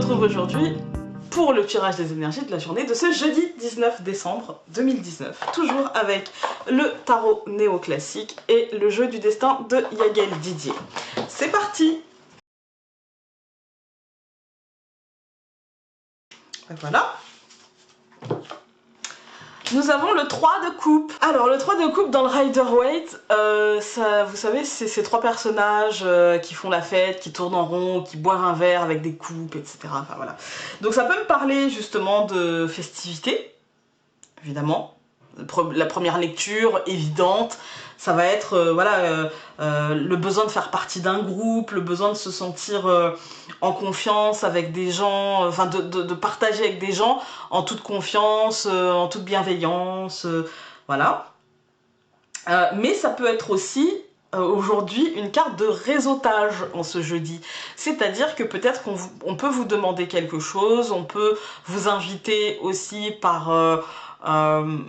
retrouve aujourd'hui pour le tirage des énergies de la journée de ce jeudi 19 décembre 2019. Toujours avec le tarot néoclassique et le jeu du destin de Yael Didier. C'est parti! Et voilà. Nous avons le 3 de coupe. Alors le 3 de coupe dans le Rider-Waite, vous savez, c'est ces trois personnages qui font la fête, qui tournent en rond, qui boivent un verre avec des coupes, etc. Enfin voilà. Donc ça peut me parler justement de festivités, évidemment. La première lecture évidente, ça va être voilà, le besoin de faire partie d'un groupe, le besoin de se sentir en confiance avec des gens, enfin de partager avec des gens en toute confiance, en toute bienveillance, voilà. Mais ça peut être aussi aujourd'hui une carte de réseautage en ce jeudi. C'est-à-dire que peut-être qu'on peut vous demander quelque chose, on peut vous inviter aussi par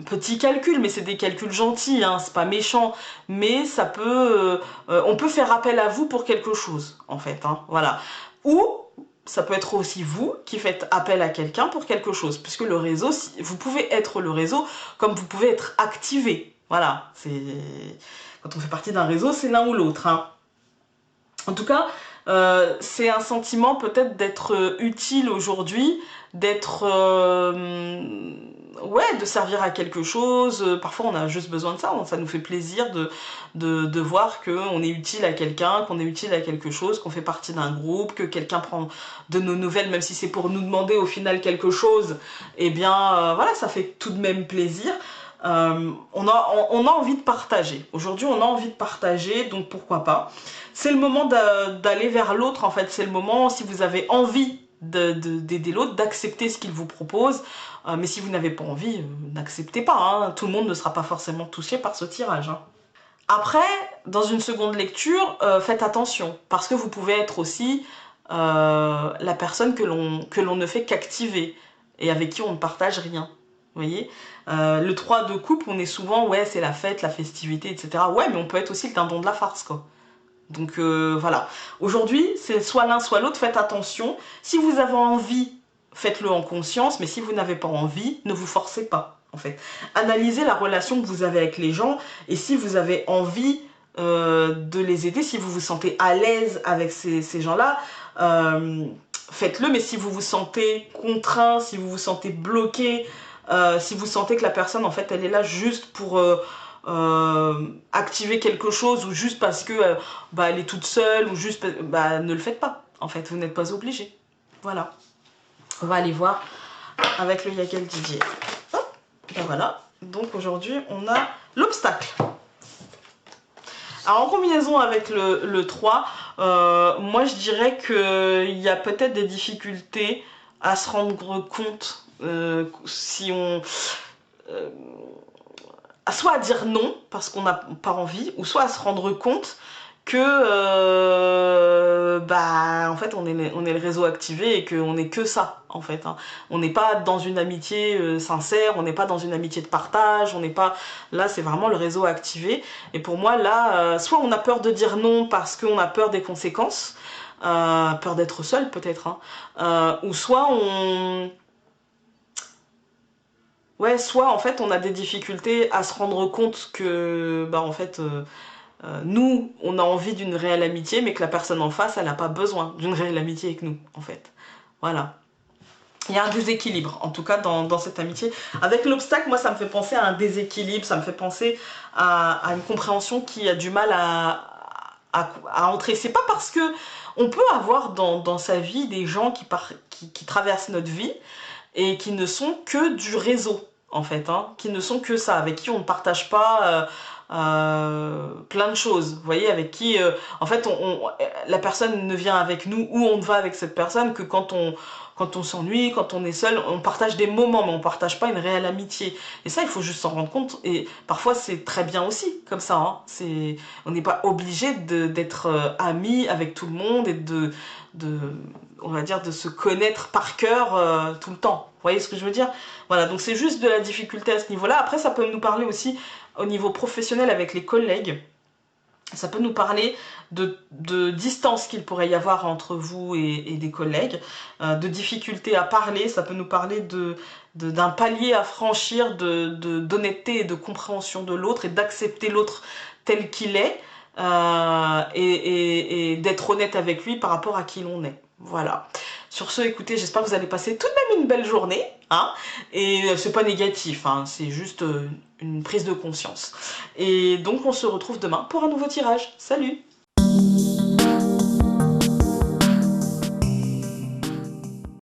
petit calcul, mais c'est des calculs gentils, hein, c'est pas méchant, mais ça peut, on peut faire appel à vous pour quelque chose, en fait, hein, voilà. Ou ça peut être aussi vous qui faites appel à quelqu'un pour quelque chose, puisque le réseau, vous pouvez être le réseau comme vous pouvez être activé. Voilà, c'est quand on fait partie d'un réseau, c'est l'un ou l'autre, hein. En tout cas, c'est un sentiment peut-être d'être utile aujourd'hui, d'être ouais, de servir à quelque chose. Parfois on a juste besoin de ça, ça nous fait plaisir de voir qu'on est utile à quelqu'un, qu'on est utile à quelque chose, qu'on fait partie d'un groupe, que quelqu'un prend de nos nouvelles, même si c'est pour nous demander au final quelque chose, et bien voilà, ça fait tout de même plaisir. On a envie de partager. Aujourd'hui, on a envie de partager, donc pourquoi pas. C'est le moment d'aller vers l'autre, en fait. C'est le moment, si vous avez envie d'aider l'autre, d'accepter ce qu'il vous propose. Mais si vous n'avez pas envie, n'acceptez pas, hein. Tout le monde ne sera pas forcément touché par ce tirage, hein. Après, dans une seconde lecture, faites attention, parce que vous pouvez être aussi la personne que l'on ne fait qu'activer, et avec qui on ne partage rien. Vous voyez, le 3 de coupe, on est souvent, ouais, c'est la fête, la festivité, etc. Ouais, mais on peut être aussi le dindon de la farce, quoi. Donc voilà. Aujourd'hui, c'est soit l'un, soit l'autre, faites attention. Si vous avez envie, faites-le en conscience, mais si vous n'avez pas envie, ne vous forcez pas, en fait. Analysez la relation que vous avez avec les gens, et si vous avez envie de les aider, si vous vous sentez à l'aise avec ces gens-là, faites-le, mais si vous vous sentez contraint, si vous vous sentez bloqué, si vous sentez que la personne, en fait, elle est là juste pour activer quelque chose, ou juste parce que bah, elle est toute seule, ou juste, bah, ne le faites pas, en fait, vous n'êtes pas obligé. Voilà. On va aller voir avec le Yael Didier. Hop, ben voilà. Donc aujourd'hui, on a l'obstacle. Alors en combinaison avec le 3, moi je dirais qu'il y a peut-être des difficultés à se rendre compte si on... soit à dire non parce qu'on n'a pas envie, ou soit à se rendre compte que bah en fait on est le réseau activé et qu'on n'est que ça en fait, hein. On n'est pas dans une amitié sincère, on n'est pas dans une amitié de partage, on n'est pas là, c'est vraiment le réseau activé. Et pour moi là, soit on a peur de dire non parce qu'on a peur des conséquences, peur d'être seul peut-être, hein, ou soit on... Ouais, soit en fait on a des difficultés à se rendre compte que bah en fait nous on a envie d'une réelle amitié, mais que la personne en face elle n'a pas besoin d'une réelle amitié avec nous en fait. Voilà. Il y a un déséquilibre en tout cas dans cette amitié. Avec l'obstacle, moi ça me fait penser à un déséquilibre, ça me fait penser à une compréhension qui a du mal à entrer. C'est pas parce que on peut avoir dans sa vie des gens qui traversent notre vie et qui ne sont que du réseau, en fait, hein, qui ne sont que ça, avec qui on ne partage pas plein de choses, vous voyez, avec qui, en fait, la personne ne vient avec nous, ou on ne va avec cette personne que quand on s'ennuie, quand on est seul, on partage des moments, mais on partage pas une réelle amitié. Et ça, il faut juste s'en rendre compte, et parfois c'est très bien aussi, comme ça, hein. On n'est pas obligé d'être amis avec tout le monde, et on va dire, de se connaître par cœur tout le temps. Vous voyez ce que je veux dire? Voilà, donc c'est juste de la difficulté à ce niveau-là. Après, ça peut nous parler aussi au niveau professionnel avec les collègues. Ça peut nous parler de distance qu'il pourrait y avoir entre vous et des collègues, de difficultés à parler, ça peut nous parler d'un palier à franchir d'honnêteté et de compréhension de l'autre et d'accepter l'autre tel qu'il est et d'être honnête avec lui par rapport à qui l'on est. Voilà. Sur ce, écoutez, j'espère que vous allez passer tout de même une belle journée, hein, et c'est pas négatif, hein, c'est juste une prise de conscience. Et donc on se retrouve demain pour un nouveau tirage. Salut!